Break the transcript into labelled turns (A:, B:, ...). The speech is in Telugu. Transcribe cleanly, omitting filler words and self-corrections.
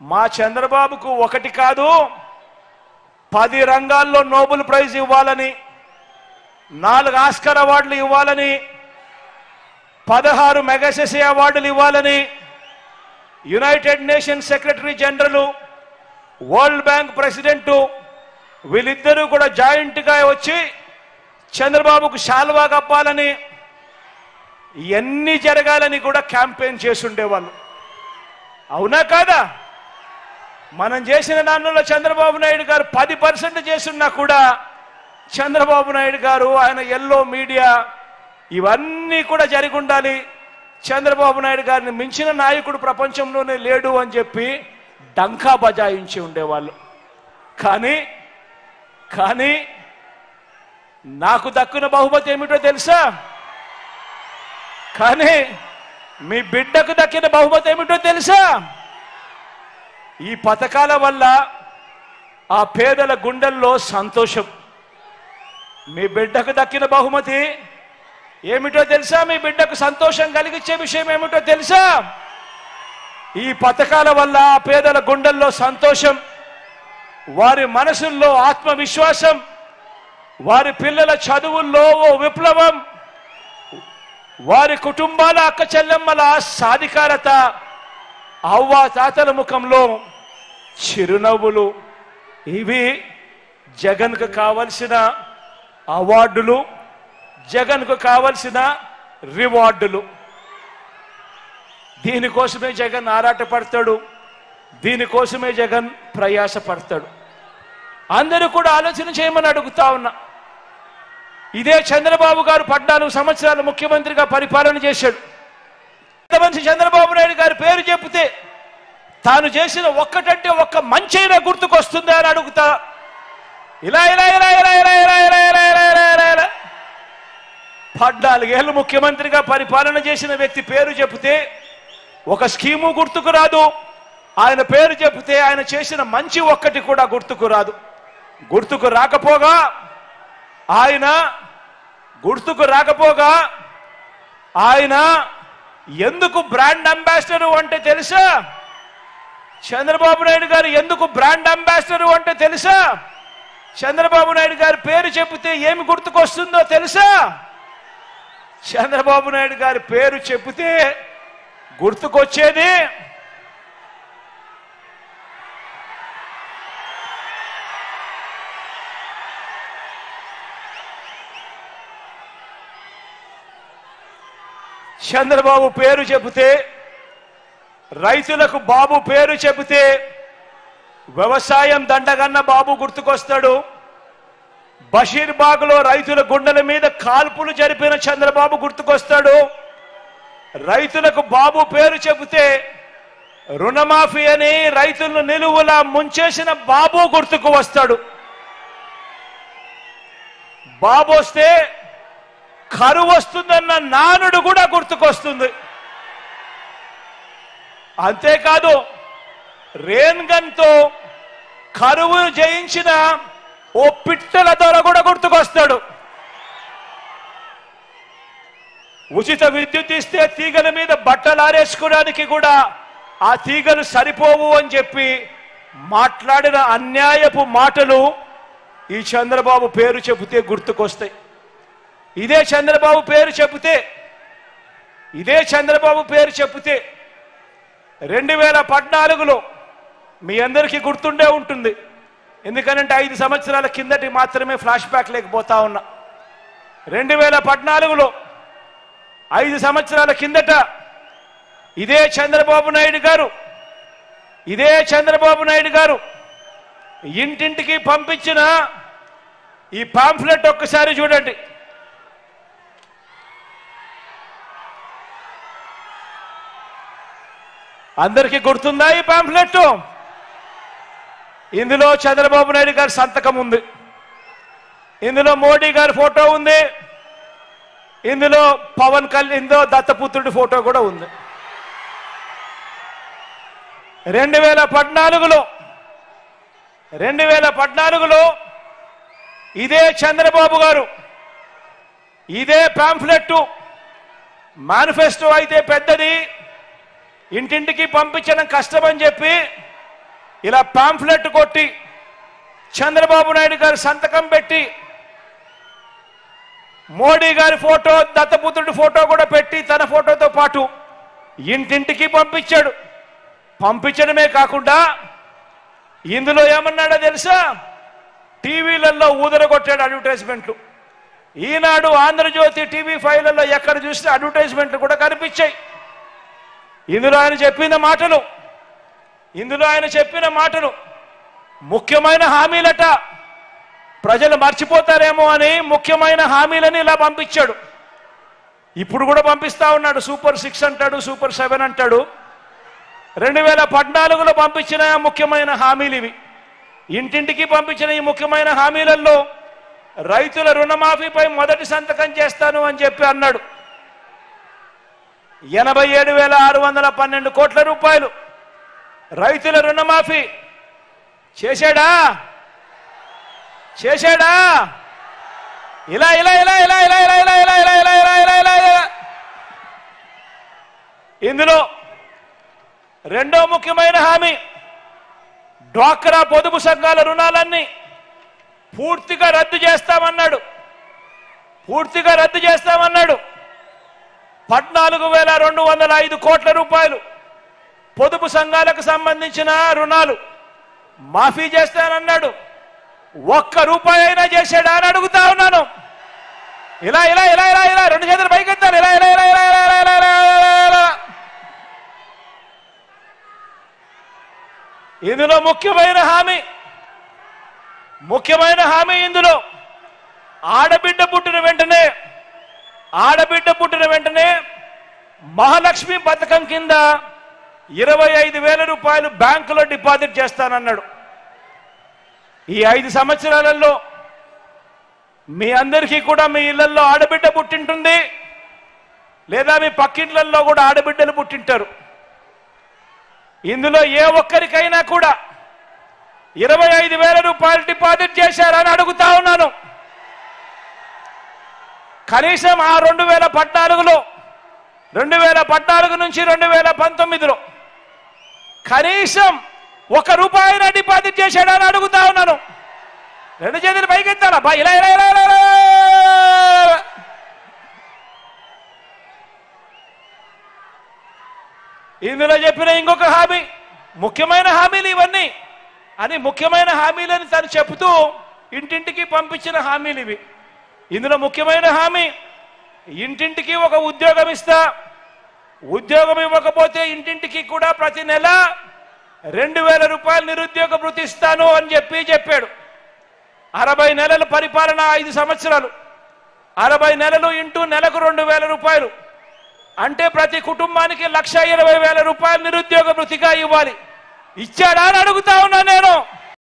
A: మా చంద్రబాబుకు ఒకటి కాదు 10 రంగాల్లో నోబెల్ ప్రైజ్ ఇవ్వాలని, 4 ఆస్కార్ అవార్డులు ఇవ్వాలని, 16 మెగాసెసే అవార్డులు ఇవ్వాలని United nations secretary general, world bank president వీళ్ళిద్దరూ కూడా జాయింట్గా వచ్చి చంద్రబాబుకు శాల్వా కప్పాలని, ఇవన్నీ జరగాలని కూడా క్యాంపెయిన్ చేసి ఉండేవాళ్ళు. అవునా కాదా? మనం చేసిన దానిలో చంద్రబాబు నాయుడు గారు 10% చేస్తున్నా కూడా చంద్రబాబు నాయుడు గారు ఆయన ఎల్లో మీడియా ఇవన్నీ కూడా జరిగి ఉండాలి, చంద్రబాబు నాయుడు గారిని మించిన నాయకుడు ప్రపంచంలోనే లేడు అని చెప్పి డంకా బజాయించి ఉండేవాళ్ళు. కానీ నాకు దక్కున బహుమతి ఏమిటో తెలుసా? కానీ మీ బిడ్డకు దక్కిన బహుమతి ఏమిటో తెలుసా? ఈ పథకాల వల్ల ఆ పేదల గుండెల్లో సంతోషం. మీ బిడ్డకు దక్కిన బహుమతి ఏమిటో తెలుసా? మీ బిడ్డకు సంతోషం కలిగించే విషయం ఏమిటో తెలుసా? ఈ పథకాల వల్ల ఆ పేదల గుండెల్లో సంతోషం, వారి మనసుల్లో ఆత్మవిశ్వాసం, వారి పిల్లల చదువుల్లో ఓ విప్లవం, వారి కుటుంబాల అక్క చెల్లెమ్మల సాధికారత, అవ్వా తాతల ముఖంలో చిరునవ్వులు. ఇవి జగన్కు కావలసిన అవార్డులు, జగన్కు కావలసిన రివార్డులు. దీనికోసమే జగన్ ఆరాటపడతాడు, దీనికోసమే జగన్ ప్రయాసపడతాడు. అందరూ కూడా ఆలోచన చేయమని అడుగుతా ఉన్నా. ఇదే చంద్రబాబు గారు 14 సంవత్సరాలు ముఖ్యమంత్రిగా పరిపాలన చేశాడు. మనిషి చంద్రబాబు నాయుడు గారి పేరు చెప్తే తాను చేసిన ఒక్కటంటే ఒక్క మంచైనా గుర్తుకొస్తుందా అని అడుగుతా. ఇలా 14 ఏళ్ళు ముఖ్యమంత్రిగా పరిపాలన చేసిన వ్యక్తి పేరు చెబితే ఒక స్కీము గుర్తుకు రాదు, ఆయన పేరు చెబితే ఆయన చేసిన మంచి ఒక్కటి కూడా గుర్తుకు రాదు. గుర్తుకు రాకపోగా ఆయన ఎందుకు బ్రాండ్ అంబాసిడర్ అంటే తెలుసా? చంద్రబాబు నాయుడు గారు ఎందుకు బ్రాండ్ అంబాసిడర్ అంటే తెలుసా? చంద్రబాబు నాయుడు గారి పేరు చెబితే ఏమి గుర్తుకొస్తుందో తెలుసా? చంద్రబాబు నాయుడు గారి పేరు చెబితే గుర్తుకొచ్చేది చంద్రబాబు పేరు చెబితే, రైతులకు బాబు పేరు చెబితే వ్యవసాయం దండగన్న బాబు గుర్తుకొస్తాడు. బషీర్బాగ్లో రైతుల గుండెల మీద కాల్పులు జరిపిన చంద్రబాబు గుర్తుకొస్తాడు. రైతులకు బాబు పేరు చెబితే రుణమాఫీ అని రైతులను నిలువులా ముంచేసిన బాబు గుర్తుకు వస్తాడు. బాబు వస్తే కరువు వస్తుందన్న నానుడు కూడా గుర్తుకొస్తుంది. అంతేకాదు రేన్ గన్తో కరువును జయించిన ఓ పిట్టల దొర కూడా గుర్తుకొస్తాడు. ఉచిత విద్యుత్ ఇస్తే తీగల మీద బట్టలు ఆరేసుకోవడానికి కూడా ఆ తీగలు సరిపోవు అని చెప్పి మాట్లాడిన అన్యాయపు మాటలు ఈ చంద్రబాబు పేరు చెబితే గుర్తుకొస్తాయి. ఇదే చంద్రబాబు పేరు చెబితే 2014లో మీ అందరికీ గుర్తుండే ఉంటుంది, ఎందుకనంటే 5 సంవత్సరాల కిందటి మాత్రమే ఫ్లాష్ బ్యాక్ లేకపోతా ఉన్నా. 2014లో 5 సంవత్సరాల కిందట ఇదే చంద్రబాబు నాయుడు గారు ఇంటింటికి పంపించిన ఈ పాంఫ్లెట్ ఒక్కసారి చూడండి. అందరికీ గుర్తుందా ఈ పాంఫ్లెట్? ఇందులో చంద్రబాబు నాయుడు గారి సంతకం ఉంది, ఇందులో మోడీ గారి ఫోటో ఉంది, ఇందులో పవన్ కళ్యాణ్, ఇందులో దత్తపుత్రుడి ఫోటో కూడా ఉంది. 2014లో ఇదే చంద్రబాబు గారు ఇదే పాంఫ్లెట్ మేనిఫెస్టో అయితే పెద్దది, ఇంటింటికి పంపించడం కష్టమని చెప్పి ఇలా పాంఫ్లెట్ కొట్టి చంద్రబాబు నాయుడు గారి సంతకం పెట్టి మోడీ గారి ఫోటో దత్తపుత్రుడి ఫోటో కూడా పెట్టి తన ఫోటోతో పాటు ఇంటింటికి పంపించాడు. పంపించడమే కాకుండా ఇందులో ఏమన్నాడో తెలుసా? టీవీలలో ఊదరగొట్టాడు అడ్వర్టైజ్మెంట్లు. ఈనాడు, ఆంధ్రజ్యోతి, TV5లలో ఎక్కడ చూస్తే అడ్వర్టైజ్మెంట్లు కూడా కనిపించాయి. ఇందులో ఆయన చెప్పిన మాటలు ముఖ్యమైన హామీలట. ప్రజలు మర్చిపోతారేమో అని ముఖ్యమైన హామీలని ఇలా పంపించాడు. ఇప్పుడు కూడా పంపిస్తా ఉన్నాడు. సూపర్ 6 అంటాడు, సూపర్ 7 అంటాడు. 2014లో పంపించిన ముఖ్యమైన హామీలు ఇవి. ఇంటింటికి పంపించిన ఈ ముఖ్యమైన హామీలలో రైతుల రుణమాఫీపై మొదటి సంతకం చేస్తాను అని చెప్పి అన్నాడు. 87,612 కోట్ల రూపాయలు రైతుల రుణమాఫీ చేశాడా? ఇలా ఇందులో రెండో ముఖ్యమైన హామీ డ్వాక్రా పొదుపు సంఘాల రుణాలన్నీ పూర్తిగా రద్దు చేస్తామన్నాడు. 14,205 కోట్ల రూపాయలు పొదుపు సంఘాలకు సంబంధించిన రుణాలు మాఫీ చేస్తానన్నాడు. ఒక్క రూపాయి అయినా చేశాడా అని అడుగుతా ఉన్నాను. ఇలా రెండు చేతులు పైకెత్తాను. ఇందులో ముఖ్యమైన హామీ ఇందులో ఆడబిడ్డ పుట్టిన వెంటనే మహాలక్ష్మి పథకం కింద 25,000 రూపాయలు బ్యాంకులో డిపాజిట్ చేస్తానన్నాడు. ఈ 5 సంవత్సరాలలో మీ అందరికీ కూడా మీ ఇళ్లలో ఆడబిడ్డ పుట్టింటుంది, లేదా మీ పక్కింట్లలో కూడా ఆడబిడ్డలు పుట్టింటారు. ఇందులో ఏ ఒక్కరికైనా కూడా 25,000 రూపాయలు డిపాజిట్ చేశారని అడుగుతా ఉన్నాను. కనీసం ఆ 2014 నుంచి 2019లో కనీసం 1 రూపాయినా డిపాజిట్ చేశాడని అడుగుతా ఉన్నాను. రెండు చేతులు పైకెత్తాలా? ఇలా ఇందులో చెప్పిన ఇంకొక హామీ, ముఖ్యమైన హామీలు ఇవన్నీ అని ముఖ్యమైన హామీలని తను చెబుతూ ఇంటింటికి పంపించిన హామీలు ఇవి. ఇందులో ముఖ్యమైన హామీ, ఇంటింటికి ఒక ఉద్యోగం ఇస్తా, ఉద్యోగం ఇవ్వకపోతే ఇంటింటికి కూడా ప్రతి నెల 2,000 రూపాయలు నిరుద్యోగ భృతి ఇస్తాను అని చెప్పాడు. 60 నెలల పరిపాలన, 5 సంవత్సరాలు, 60 నెలలు ఇంటూ నెలకు 2,000 రూపాయలు అంటే ప్రతి కుటుంబానికి 1,20,000 రూపాయలు నిరుద్యోగ భృతిగా ఇవ్వాలి. ఇచ్చాడా అని అడుగుతా ఉన్నా నేను.